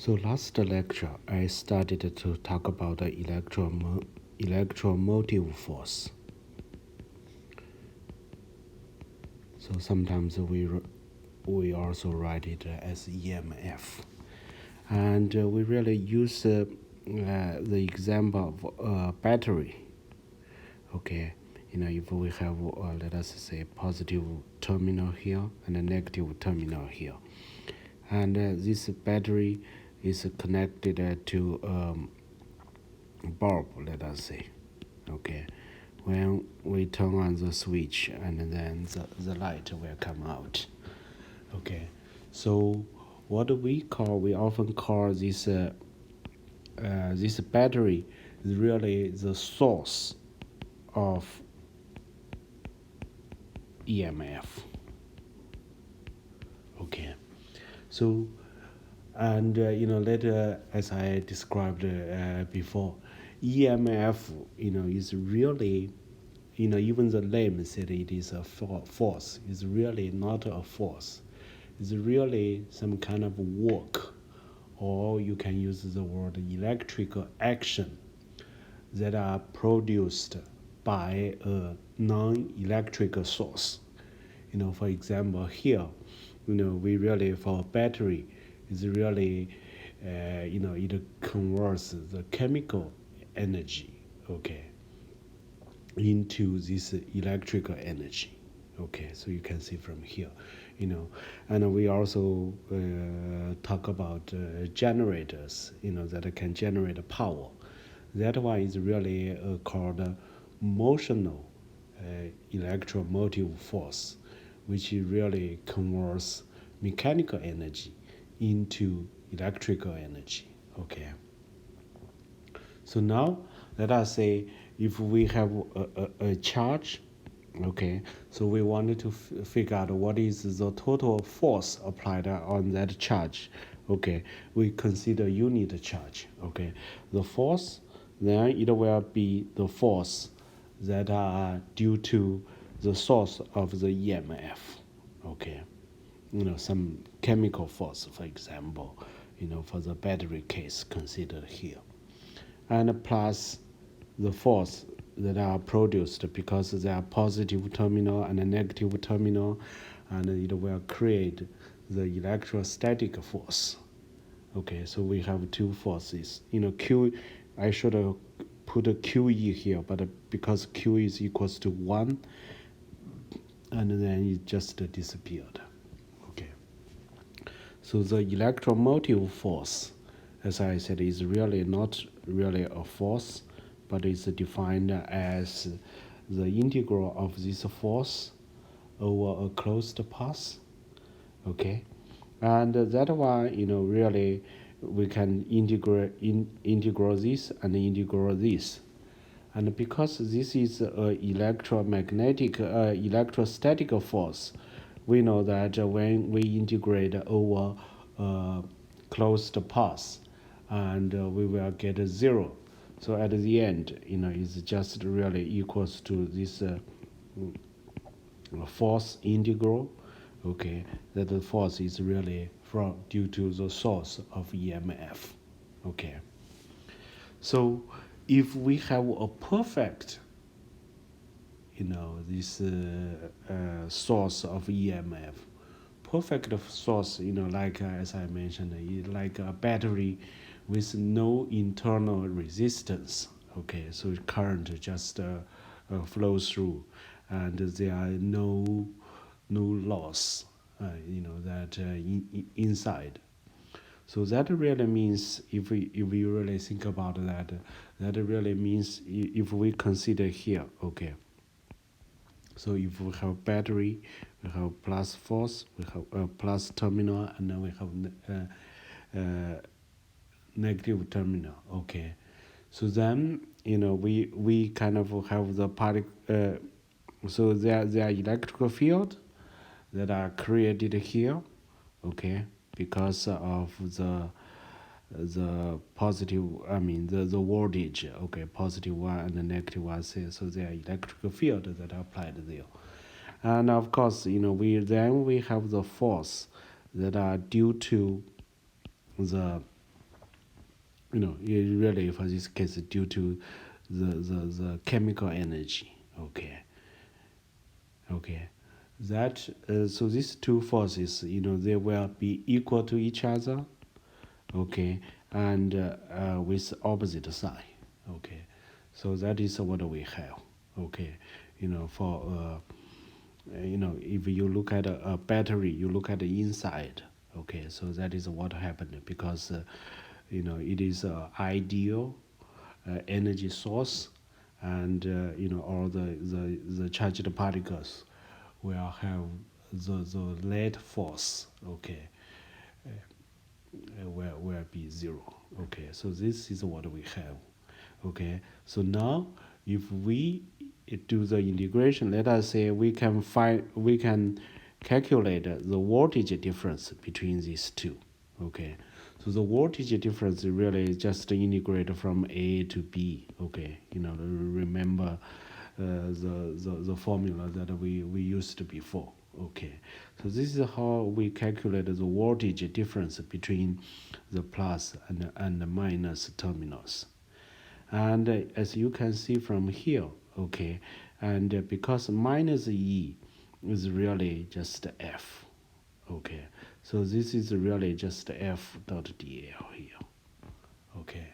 So last lecture, I started to talk about the electromotive force. So sometimes we also write it as EMF, and we really use the example of a battery. Okay, if we have let us say positive terminal here and a negative terminal here, and this battery is connected to bulb, let us say. Okay, when we turn on the switch, and then the light will come out. Okay, so what we often call this battery is really the source of EMF. Okay, so and later, as I described before, EMF is really, even the name said it is a force. It's really not a force. It's really some kind of work, or you can use the word electrical action that are produced by a non-electrical source. For example, here, we really, for a battery, is really, it converts the chemical energy, okay, into this electrical energy. Okay, so you can see from here, and we also talk about generators, that can generate power. That one is really called motional electromotive force, which really converts mechanical energy into electrical energy. Okay. So now let us say if we have a charge, okay, so we wanted to figure out what is the total force applied on that charge. Okay, we consider unit charge. Okay, the force, then it will be the force that are due to the source of the EMF. Okay, some chemical force, for example, for the battery case considered here, and plus the force that are produced because there are positive terminal and a negative terminal, and it will create the electrostatic force. Okay, so we have two forces. Q, I should have put a QE here, but because Q is equals to 1, and then it just disappeared. Okay, so the electromotive force, as I said, is really not really a force, but is defined as the integral of this force over a closed path. Okay, and that one, really we can integral this and integral this. And because this is electromagnetic, electrostatic force, we know that when we integrate over closed path, and we will get a 0. So at the end, it's just really equals to this force integral. Okay, that the force is really from due to the source of EMF. Okay, so if we have a perfect this source of EMF, perfect source, like as I mentioned, like a battery with no internal resistance. Okay, so current just flows through, and there are no loss, that inside. So that really means, if we really think about that, that really means if we consider here, okay. So if we have battery, we have plus force, we have plus terminal, and then we have negative terminal. Okay, so then we kind of have the particle. So there are electrical field that are created here. Okay, because of the positive, the voltage. Okay, positive one and the negative one. So there are electrical field that are applied there. And of course, we have the force that are due to the really for this case due to the chemical energy. Okay. That so these two forces, they will be equal to each other. Okay, and with opposite sign. Okay, so that is what we have. Okay, for if you look at a battery, you look at the inside. Okay, so that is what happened because it is an ideal energy source, and all the charged particles will have the net force. Okay, will be zero. Okay, so this is what we have. Okay, so now if we do the integration, let us say we can calculate the voltage difference between these two. Okay, so the voltage difference really is just integrate from A to B. Okay, remember the formula that we used before. Okay, so this is how we calculate the voltage difference between the plus and the minus terminals. And as you can see from here, okay, and because minus E is really just F. Okay, so this is really just F dot dl here. Okay,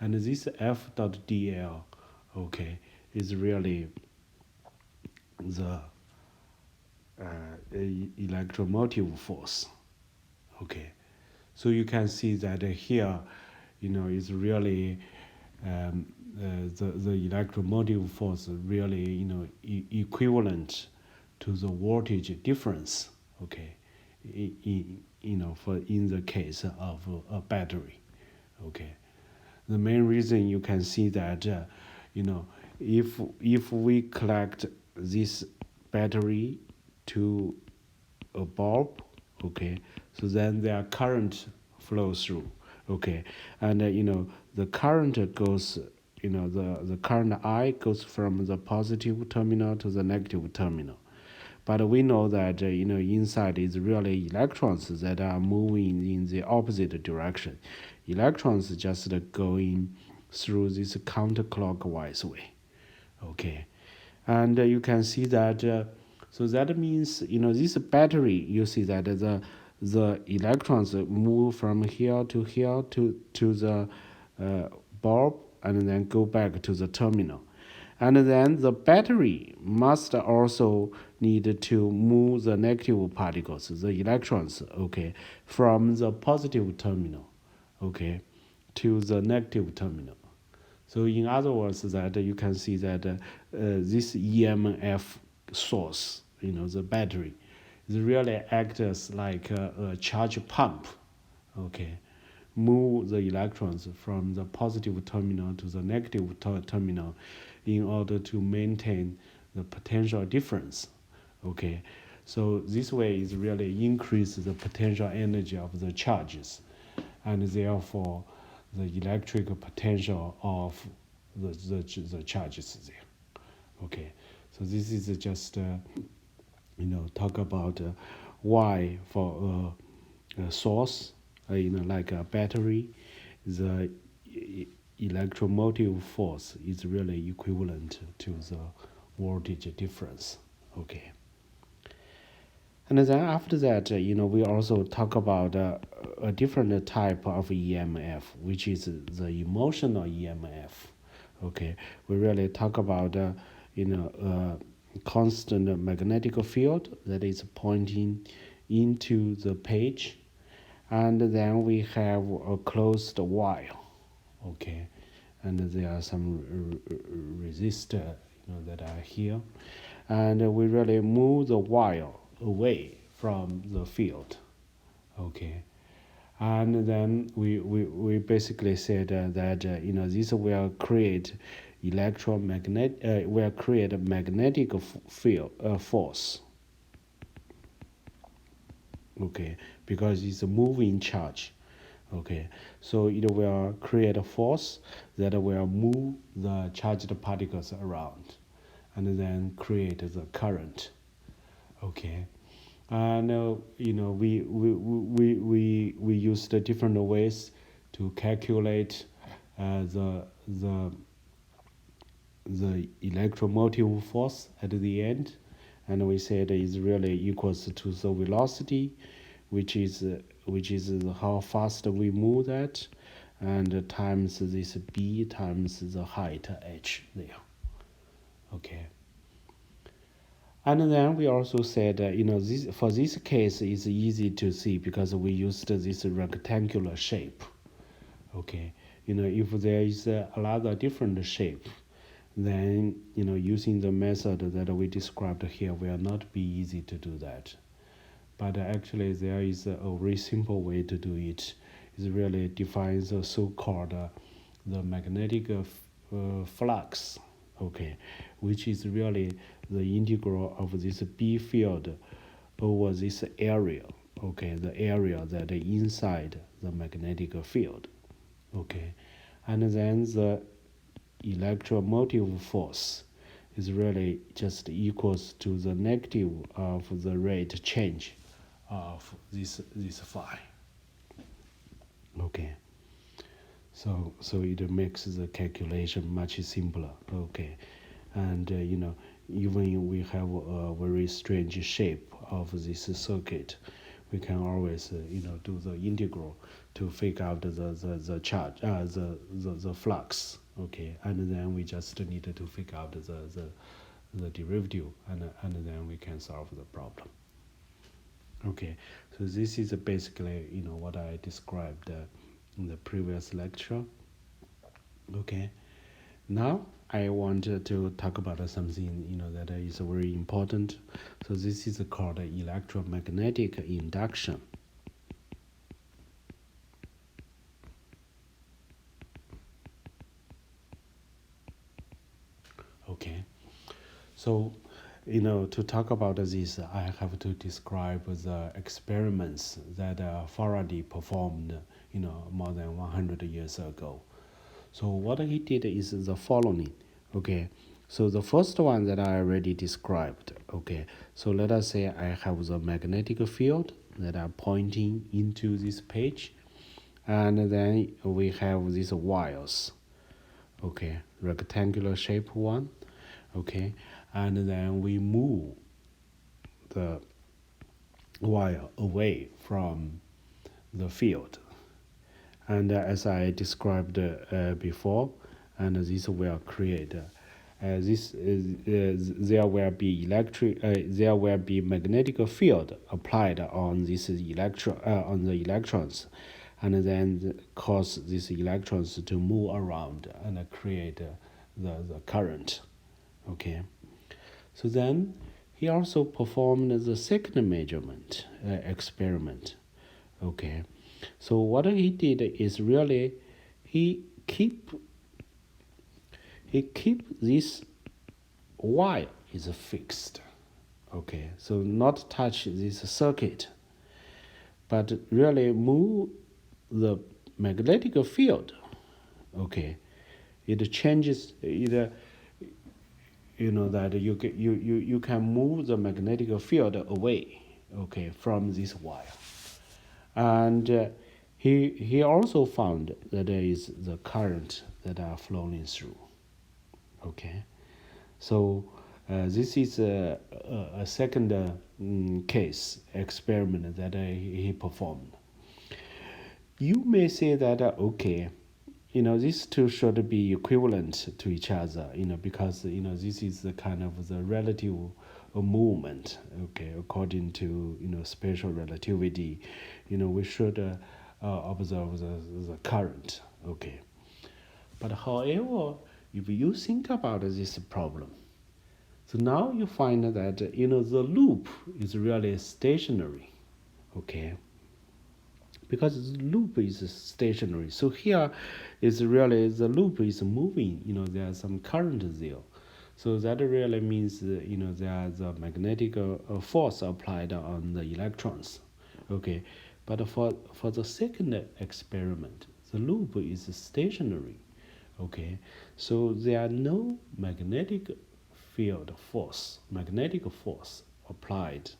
and this F dot dl, okay, is really the electromotive force. Okay, so you can see that here, is really the electromotive force really equivalent to the voltage difference. Okay, for in the case of a battery. Okay, the main reason you can see that if we collect this battery to a bulb, okay, so then their current flows through. Okay, and the current goes, the current I goes from the positive terminal to the negative terminal. But we know that inside is really electrons that are moving in the opposite direction. Electrons just going through this counterclockwise way. Okay, and you can see that. So that means this battery. You see that the electrons move from here to the bulb and then go back to the terminal. And then the battery must also need to move the negative particles, the electrons, okay, from the positive terminal, okay, to the negative terminal. So in other words, that you can see that this EMF source, the battery, is really acts as like a charge pump, okay, move the electrons from the positive terminal to the negative terminal in order to maintain the potential difference. Okay, so this way is really increase the potential energy of the charges, and therefore the electric potential of the charges there. Okay, so this is just talk about why for a source, like a battery, the electromotive force is really equivalent to the voltage difference. Okay. And then after that, we also talk about a different type of EMF, which is the emotional EMF. Okay, we really talk about constant magnetic field that is pointing into the page, and then we have a closed wire. Okay, and there are some resistor that are here, and we really move the wire away from the field. Okay, and then we basically said that this will create will create a magnetic field force. Okay, because it's a moving charge. Okay, so it will create a force that will move the charged particles around and then create the current. Okay, and we used different ways to calculate the electromotive force at the end, and we said is really equals to the velocity, which is how fast we move that, and times this b times the height h there. Okay. And then we also said, this for this case is easy to see because we used this rectangular shape. Okay, if there is another different shape, then using the method that we described here will not be easy to do that. But actually, there is a very simple way to do it. It really defines the so-called the magnetic flux. Okay, which is really the integral of this B field over this area. Okay, the area that is inside the magnetic field. Okay, and then the electromotive force is really just equals to the negative of the rate change of this phi. Okay, so it makes the calculation much simpler. Okay, and even we have a very strange shape of this circuit, we can always do the integral to figure out the charge the flux. Okay, and then we just need to figure out the derivative, and then we can solve the problem. Okay, so this is basically what I described in the previous lecture. Okay, now I want to talk about something that is very important. So this is called electromagnetic induction. Okay, so to talk about this, I have to describe the experiments that Faraday performed more than 100 years ago. So what he did is the following. Okay, so the first one that I already described. Okay, so let us say I have the magnetic field that are pointing into this page, and then we have these wires. Okay, rectangular shape one. Okay, and then we move the wire away from the field. And as I described before, and this will create there will be there will be magnetic field applied on this on the electrons, and then cause these electrons to move around and create the current. Okay, so then he also performed the second measurement experiment. Okay, so what he did is really he keep this wire is fixed. Okay, so not touch this circuit, but really move the magnetic field. Okay, it changes either that you can move the magnetic field away, okay, from this wire. And he also found that there is the current that are flowing through. Okay, so this is a second case experiment that he performed. You may say that okay, these two should be equivalent to each other, because this is the kind of the relative movement. Okay, according to special relativity, we should observe the current. Okay, but however, if you think about this problem, so now you find that the loop is really stationary. Okay, because the loop is stationary. So here is really the loop is moving. There's some current there. So that really means there's a magnetic force applied on the electrons. Okay, but for the second experiment, the loop is stationary. Okay, so there are no magnetic force applied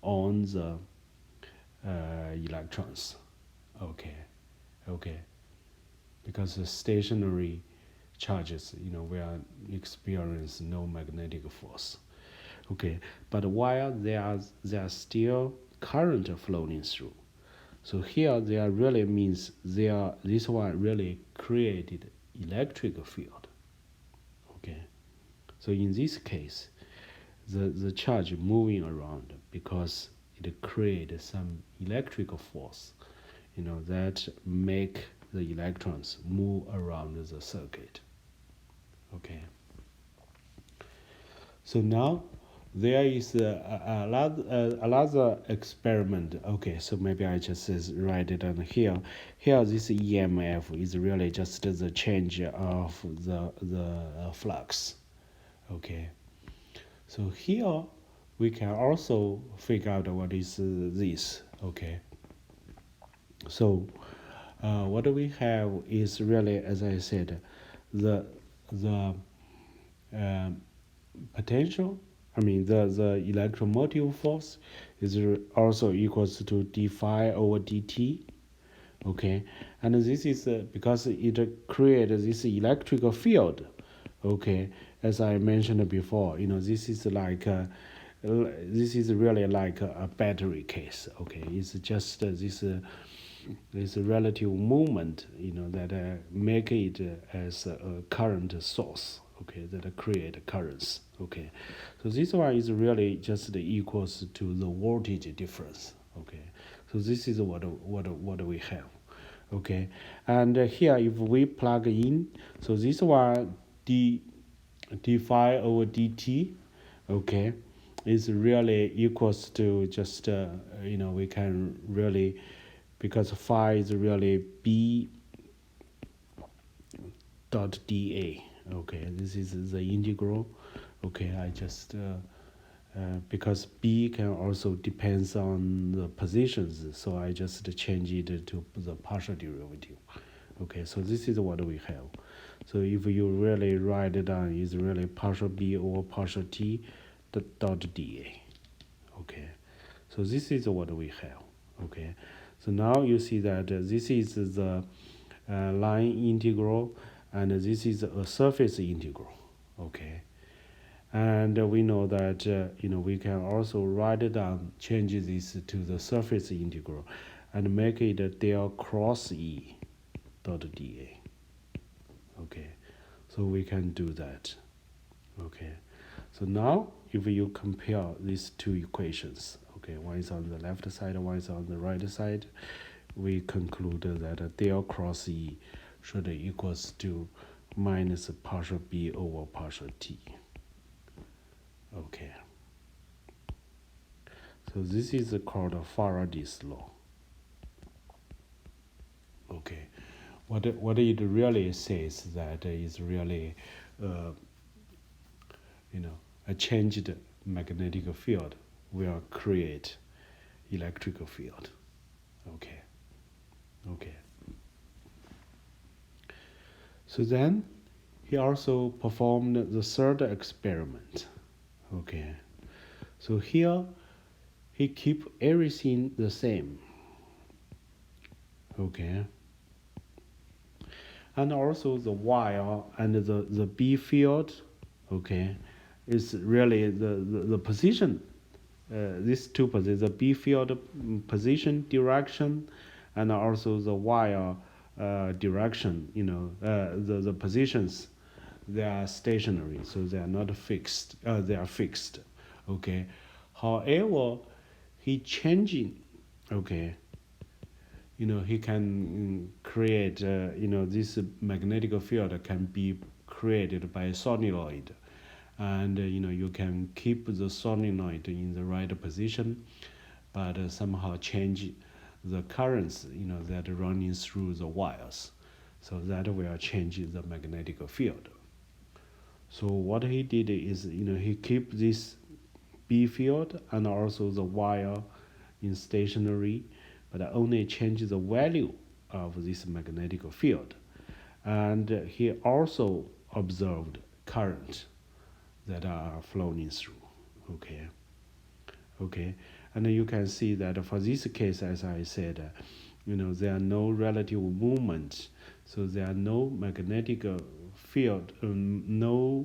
on the electrons. Okay. because the stationary charges, will experience no magnetic force. Okay, but while there are still current flowing through. So here there really means this one really created electric field. Okay, so in this case, the charge moving around because it creates some electrical force, that make the electrons move around the circuit. Okay. So now there is another experiment. Okay, so maybe I just write it down here. Here, this EMF is really just the change of the flux. Okay, so here we can also figure out what is this. Okay, so what we have is really, as I said, the potential, the electromotive force is also equals to d phi over dt. Okay, and this is because it creates this electrical field. Okay, as I mentioned before, this is like this is really like a battery case. Okay, it's just this relative movement, that make it as a current source. Okay, that create currents. Okay, so this one is really just equals to the voltage difference. Okay, so this is what we have. Okay, and here if we plug in, so this one d phi over dt. Okay, is really equals to just we can really, because phi is really b dot dA. Okay, this is the integral. Okay, I just because b can also depends on the positions, so I just change it to the partial derivative. Okay, so this is what we have. So if you really write it down, is really partial b over partial t dot dA. Okay, so this is what we have. Okay, so now you see that this is the line integral, and this is a surface integral. Okay, and we know that we can also write it down, change this to the surface integral, and make it del cross E dot dA. Okay, so we can do that. Okay, so now if you compare these two equations, okay, one is on the left side, one is on the right side, we conclude that del cross E should equals to minus partial b over partial t. Okay, so this is called Faraday's law. Okay, what it really says that is really a changed magnetic field will create electrical field. Okay. So then he also performed the third experiment. Okay, so here he keep everything the same. Okay, and also the wire and the B field, okay, is really the position. These two positions, the B field position direction, and also the wire direction. The positions, they are stationary, so they are not fixed. They are fixed. Okay, however, he changing. Okay, he can create. This magnetic field can be created by a solenoid, and you can keep the solenoid in the right position, but somehow change the currents that are running through the wires, so that will change the magnetic field. So what he did is he keep this B field and also the wire in stationary, but only change the value of this magnetic field, and he also observed current that are flowing through. Okay, and you can see that for this case, as I said, there are no relative movement, so there are no magnetic field, no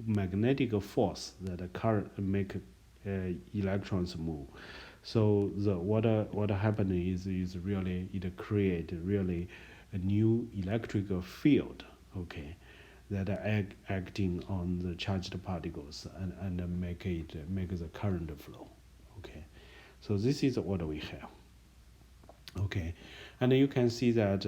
magnetic force that current make electrons move. So the what happened is really it create really a new electrical field, okay, that are acting on the charged particles and make the current flow, okay. So this is what we have, okay, and you can see that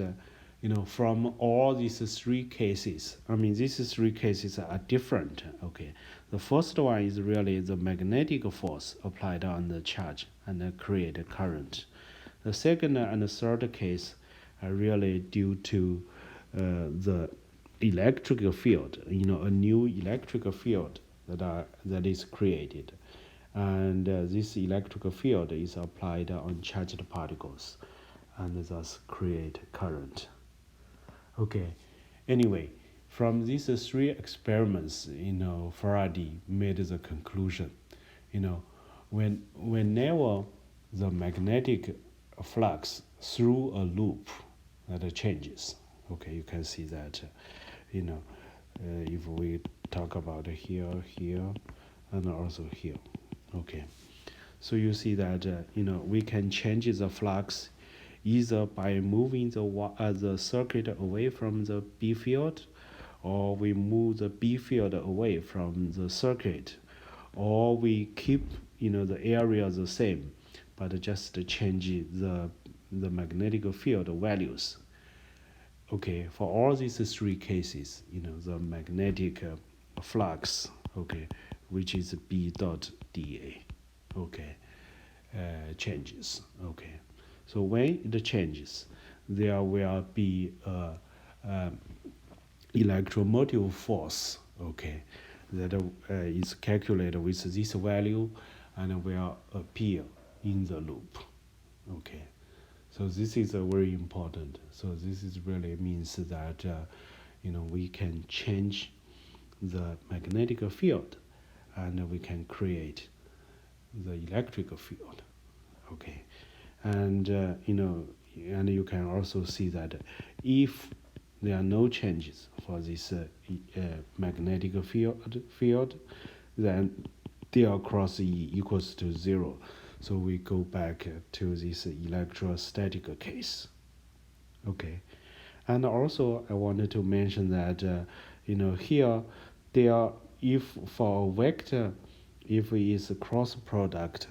from all these three cases, I mean these three cases are different, okay. The first one is really the magnetic force applied on the charge and create a current. The second and the third case are really due to the electrical field, a new electrical field that is created, and this electrical field is applied on charged particles, and thus create current. Okay. Anyway, from these three experiments, Faraday made the conclusion, whenever the magnetic flux through a loop that changes. Okay, you can see that, if we talk about here, and also here. Okay, so you see that, we can change the flux either by moving the circuit away from the B field, or we move the B field away from the circuit, or we keep the area the same, but just change the magnetic field values. Okay, for all these three cases, the magnetic flux, okay, which is B dot dA, okay, changes. Okay, so when it changes, there will be a electromotive force, okay, that is calculated with this value and will appear in the loop. Okay, so this is very important. So this is really means that we can change the magnetic field, and we can create the electrical field. Okay, and and you can also see that if there are no changes for this magnetic field, then del cross E equals to 0. So we go back to this electrostatic case. Okay, and also I wanted to mention that here there, if for a vector, if it is a cross product,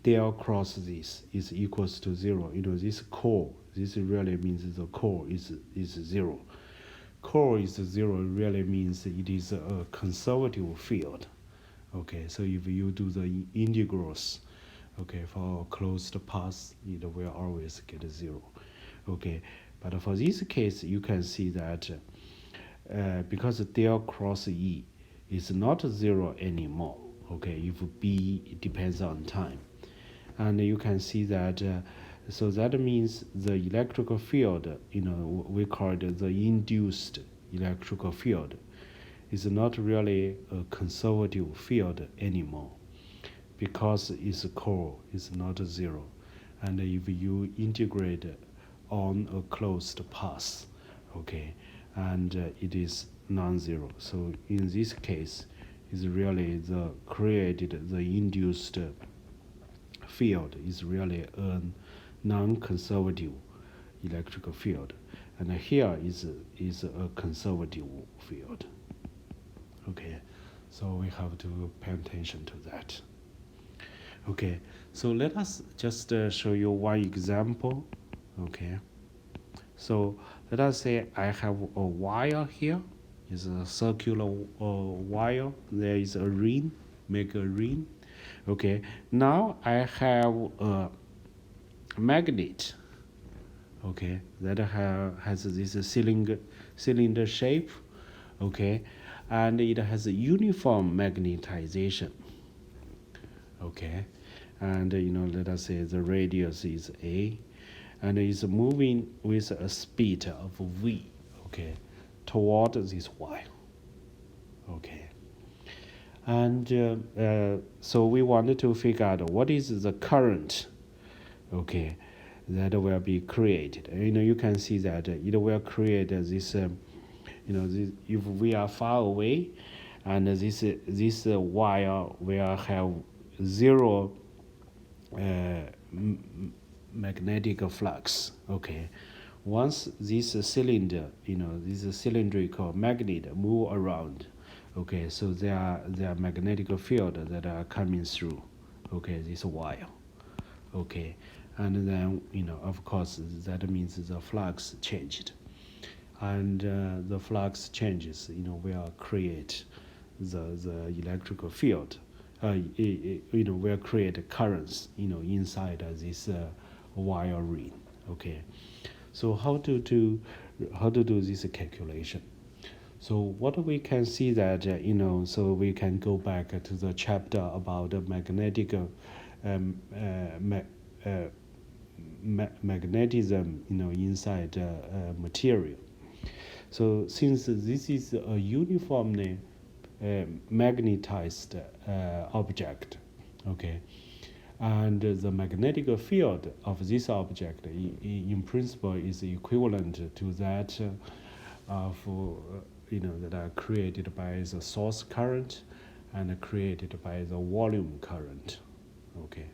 del cross this is equals to 0. This core, this really means the core is 0. Core is 0 really means it is a conservative field. Okay, so if you do the integrals, okay, for a closed path, it will always get 0. Okay, but for this case, you can see that because del cross E is not 0 anymore. Okay, if B depends on time, and you can see that. So that means the electrical field, we call it the induced electrical field, is not really a conservative field anymore, because its core is not 0. And if you integrate on a closed path, okay, and it is non-zero. So in this case, is really the created, the induced field is really a non-conservative electrical field, and here is a conservative field. Okay, so we have to pay attention to that. Okay, so let us just show you one example. Okay, so let us say I have a wire here. It's a circular wire. There is a ring, make a ring. Okay, now I have a magnet. Okay, that has this cylinder shape. Okay, and it has a uniform magnetization. Okay, and let us say the radius is A, and it's moving with a speed of V. Okay, toward this wire. Okay, and so we wanted to figure out what is the current. Okay, that will be created. You can see that it will create this, if we are far away, and this wire will have zero magnetic flux. Okay, once this cylinder, this cylindrical magnet move around, okay, so there are magnetic field that are coming through, okay, this wire, okay, and then of course that means the flux changed, and the flux changes will create the electrical field, will create currents inside this wire ring. Okay, so how to do this calculation? So what we can see that so we can go back to the chapter about the magnetic magnetism inside material. So since this is a uniformly magnetized object, okay, and the magnetic field of this object in principle is equivalent to that of that are created by the source current and created by the volume current. Okay,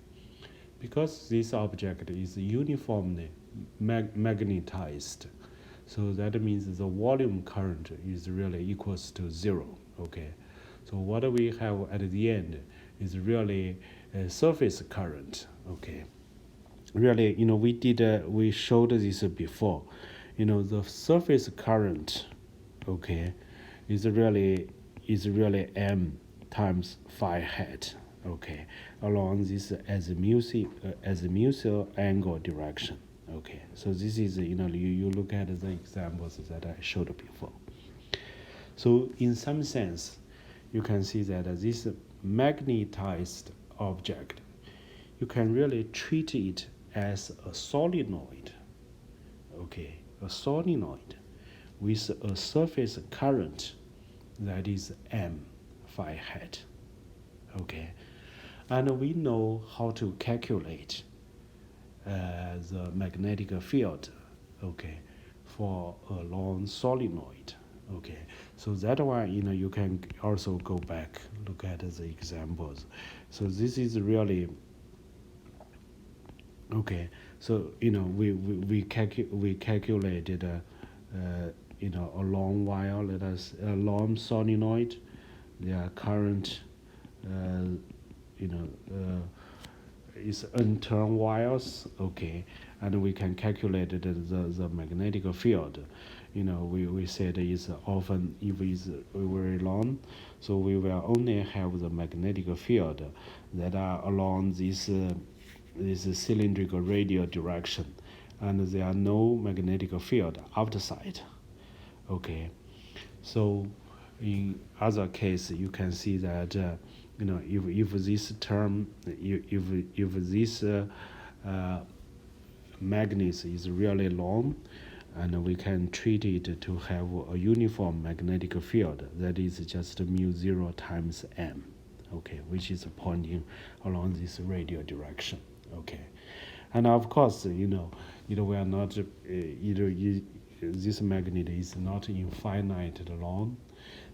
because this object is uniformly magnetized, so that means the volume current is really equals to zero. Okay, so what we have at the end is really a surface current. Okay, really we showed this before. The surface current, okay, is really m times phi hat, okay, along this azimuthal angle direction. Okay, so this is you look at the examples that I showed before. So in some sense, you can see that this magnetized object, you can really treat it as a solenoid. Okay, a solenoid with a surface current that is m phi hat. Okay, and we know how to calculate the magnetic field, okay, for a long solenoid. Okay, so that one you can also go back, look at the examples. So this is really okay. So we calculated a long wire, let us a long solenoid, their current is N-term wires. Okay, and we can calculate the magnetic field. We said is often, if it's very long, so we will only have the magnetic field that are along this cylindrical radial direction, and there are no magnetic field outside. Okay, so in other case you can see that if this term, if this magnet is really long, and we can treat it to have a uniform magnetic field that is just mu 0 times m, okay, which is pointing along this radial direction. Okay, and of course it will not this magnet is not infinite long,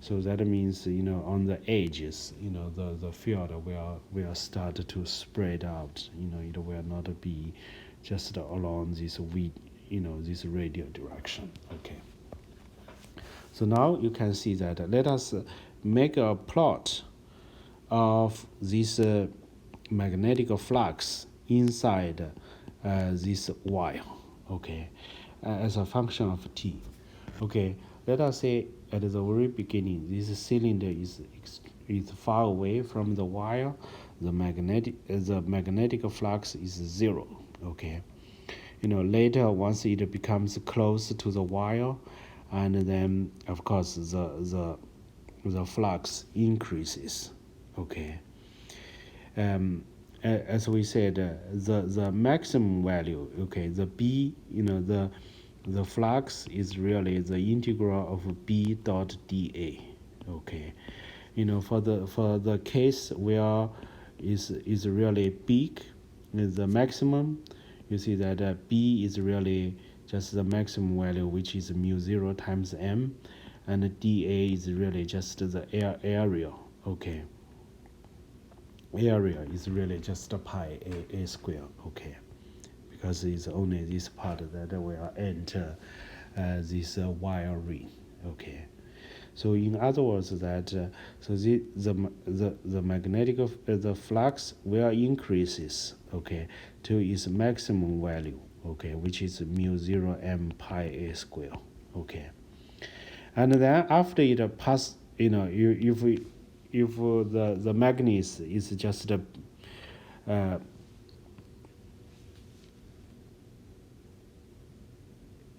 so that means on the edges the field will start to spread out. It will not be just along this this radial direction. Okay, so now you can see that. Let us make a plot of this magnetic flux inside this wire, okay, as a function of t. Okay, let us say at the very beginning this cylinder is far away from the wire, the magnetic flux is zero. Okay, later once it becomes close to the wire, and then of course the flux increases. Okay, as we said, the maximum value, okay, the b, the flux is really the integral of b dot dA. Okay, for the case where is really big, the maximum, you see that B is really just the maximum value, which is mu 0 times m, and dA is really just the area. Okay, area is really just pi a square. Okay, because it's only this part that will enter this wire ring. Okay, so in other words, that so the magnetic the flux will increases. Okay, to its maximum value. Okay, which is mu 0 m pi a square. Okay, and then after it pass, if the magnet is just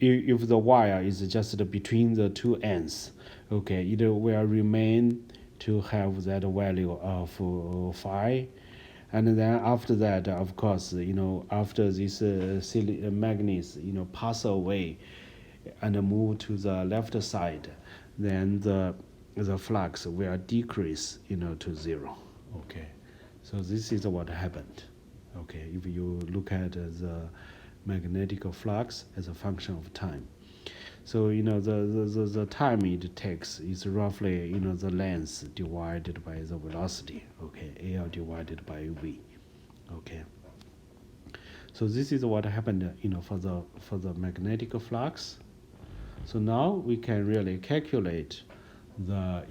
if the wire is just between the two ends, okay, it will remain to have that value of phi. And then after that, of course, after this magnets, pass away and move to the left side, then the flux will decrease, to zero. Okay, so this is what happened. Okay, if you look at the magnetic flux as a function of time. So the time it takes is roughly the length divided by the velocity. Okay, L divided by V. Okay. So this is what happened for the magnetic flux. So now we can really calculate the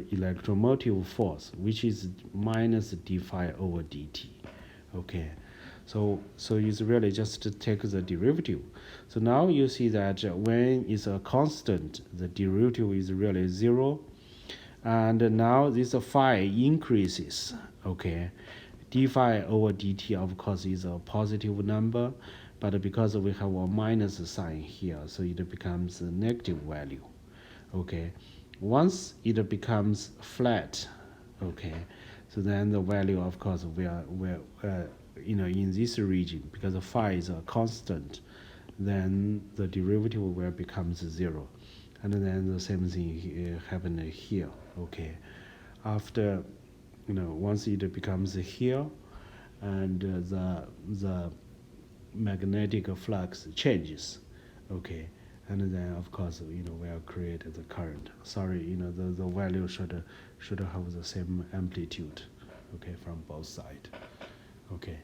electromotive force, which is minus d phi over dt. Okay, so it's really just to take the derivative. So now you see that when it's a constant, the derivative is really 0, and now this phi increases. Okay, d phi over dt of course is a positive number, but because we have a minus sign here, so it becomes a negative value. Okay, once it becomes flat, okay, so then the value of course will in this region, because phi is a constant, then the derivative will become 0, and then the same thing happened here. Okay, after once it becomes here, and the magnetic flux changes. Okay, and then of course we'll create the current. Sorry, the value should have the same amplitude. Okay, from both sides. Okay,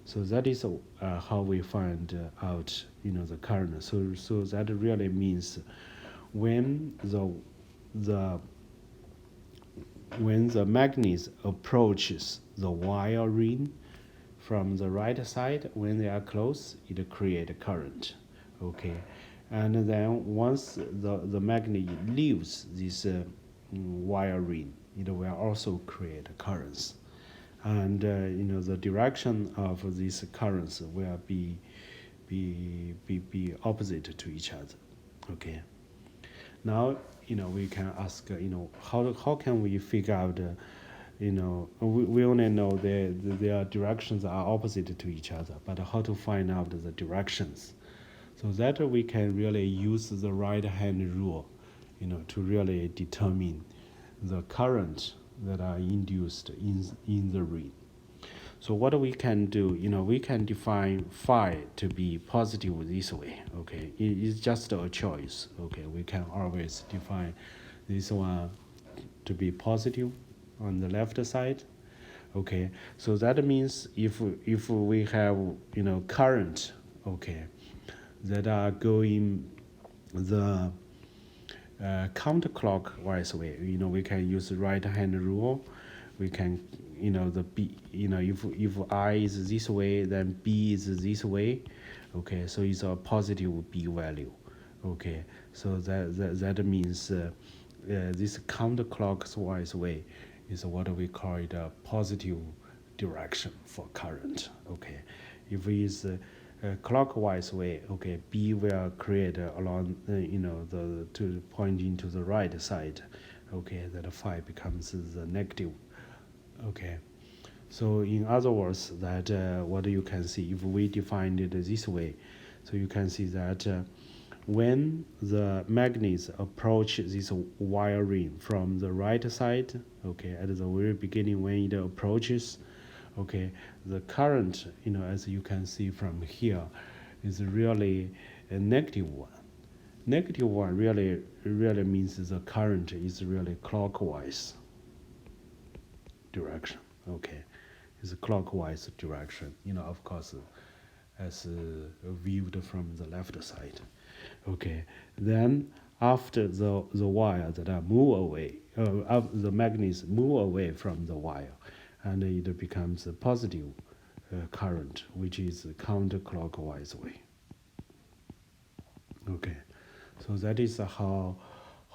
so that is how we find out the current. So that really means when the magnet approaches the wire ring from the right side, when they are close, it creates current. Okay, and then once the magnet leaves this wire ring, it will also create currents. And the direction of these currents will be opposite to each other. Okay, now we can ask how can we figure out we only know their directions are opposite to each other, but how to find out the directions, so that we can really use the right hand rule to really determine the current that are induced in the ring. So what we can do, we can define phi to be positive this way. Okay, it's just a choice. Okay, we can always define this one to be positive on the left side. Okay, so that means if we have current, okay, that are going the counterclockwise way, we can use the right hand rule. We can the b, if I is this way, then b is this way. Okay, so it's a positive b value. Okay, so that means this counterclockwise way is what we call it a positive direction for current. Okay, if it is clockwise way, okay, B will create along to pointing to the right side. Okay, that phi becomes the negative. Okay, so in other words, that what you can see if we define it this way, so you can see that when the magnets approach this wire ring from the right side, okay, at the very beginning when it approaches, okay, the current, as you can see from here, is really a negative one. Negative one really means the current is really clockwise direction. Okay, it's a clockwise direction. Of course, as viewed from the left side. Okay, then after the wire that are move away, the magnets move away from the wire, and it becomes a positive current, which is counterclockwise way. Okay, so that is how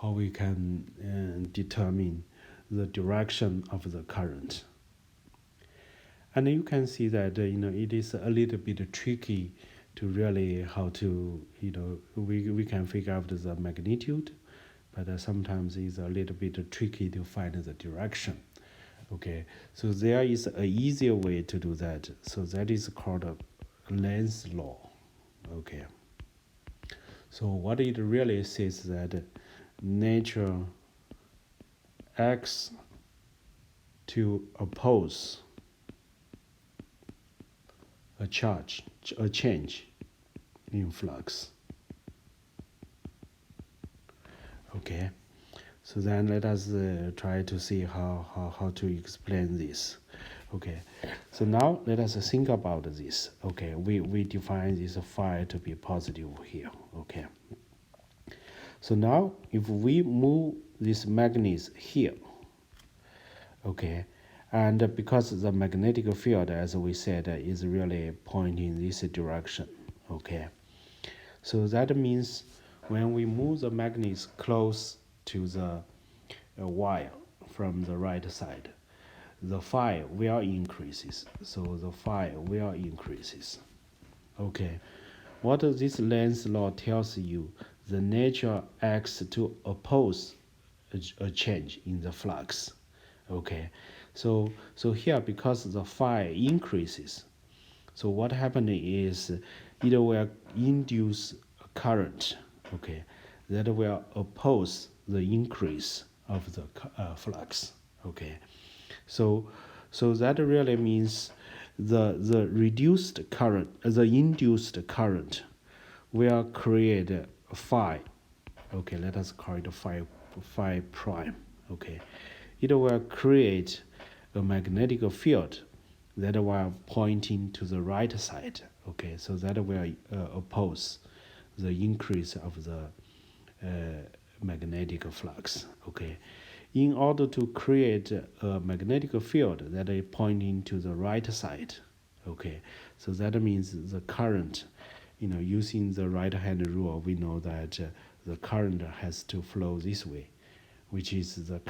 we can determine the direction of the current. And you can see that it is a little bit tricky to really how to we can figure out the magnitude, but sometimes it's a little bit tricky to find the direction. Okay, so there is an easier way to do that. So that is called a Lenz law. Okay, so what it really says that nature acts to oppose a change in flux. Okay, so then let us try to see how to explain this. Okay, so now let us think about this. Okay, we define this phi to be positive here. Okay, so now if we move these magnets here, okay, and because the magnetic field, as we said, is really pointing this direction. Okay, so that means when we move the magnets close to the wire from the right side, the phi will increases. So the phi will increases. Okay, what this Lenz law tells you, the nature acts to oppose a change in the flux. Okay, so here because the phi increases, so what happened is it will induce a current, okay, that will oppose the increase of the flux. Okay, so that really means the reduced current, the induced current, will create a phi. Okay, let us call it phi prime. Okay, it will create a magnetic field that will pointing to the right side. Okay, so that will oppose the increase of the magnetic flux. Okay, in order to create a magnetic field that is pointing to the right side. Okay, so that means the current, using the right hand rule, we know that the current has to flow this way, which is the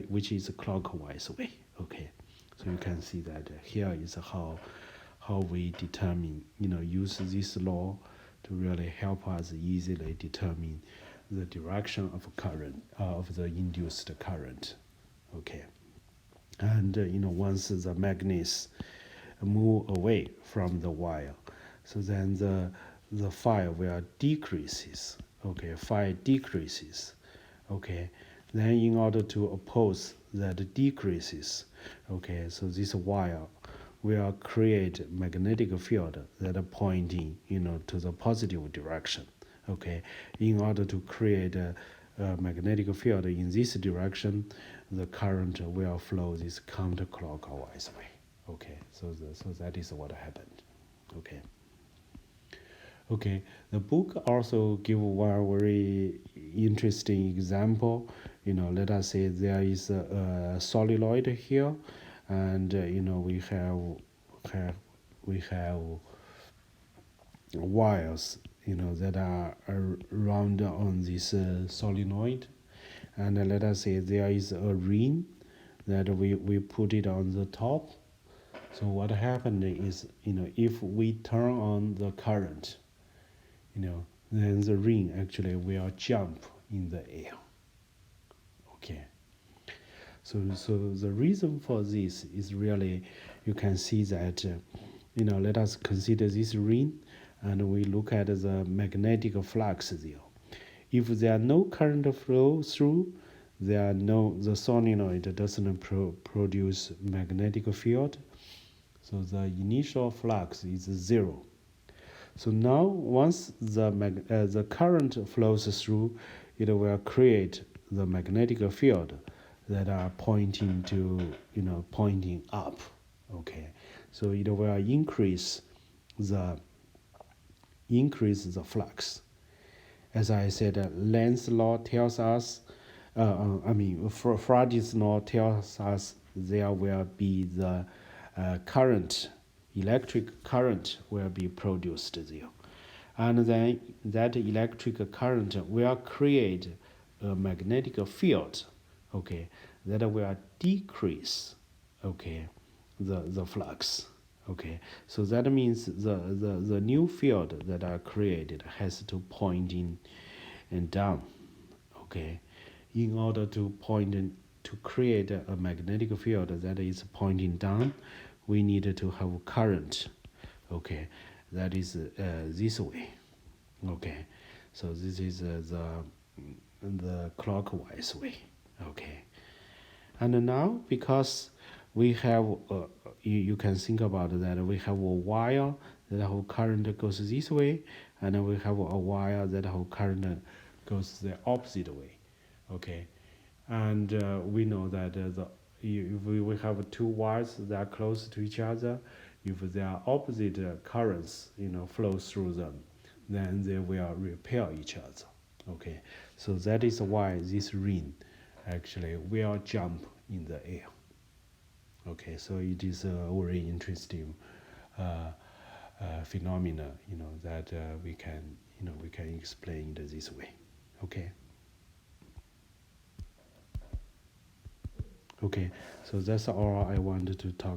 which is a clockwise way. Okay, so you can see that here is how we determine, use this law to really help us easily determine the direction of current, of the induced current. Okay, and once the magnets move away from the wire, so then the phi will decreases. Okay, phi decreases. Okay, then in order to oppose that decreases, okay, so this wire will create magnetic field that are pointing, to the positive direction. Okay, in order to create a magnetic field in this direction, the current will flow this counterclockwise way. Okay, so that is what happened. Okay. Okay, the book also give one very interesting example. Let us say there is a solenoid here, and we have wires that are around on this solenoid, and let us say there is a ring that we put it on the top. So what happened is, if we turn on the current, then the ring actually will jump in the air. Okay, so the reason for this is really, you can see that let us consider this ring, and we look at the magnetic flux there. If there are no current flow through, the solenoid doesn't produce magnetic field, so the initial flux is zero. So now once the current flows through, it will create the magnetic field that are pointing to, pointing up. Okay, so it will the increase the flux. As I said, Lenz law tells us, Faraday's law tells us there will be the current, electric current will be produced there. And then that electric current will create a magnetic field, okay, that will decrease, okay, the flux. Okay, so that means the new field that are created has to point in and down. Okay, in order to to create a magnetic field that is pointing down, we need to have current. Okay, that is this way. Okay, so this is the clockwise way. Okay, and now because we have you can think about that we have a wire that our current goes this way, and we have a wire that our current goes the opposite way. Okay, and we know that if we have two wires that are close to each other, if there are opposite currents flow through them, then they will repel each other. Okay, so that is why this ring actually will jump in the air. Okay, so it is a very interesting phenomena, that we can explain it this way. Okay. Okay, so that's all I wanted to talk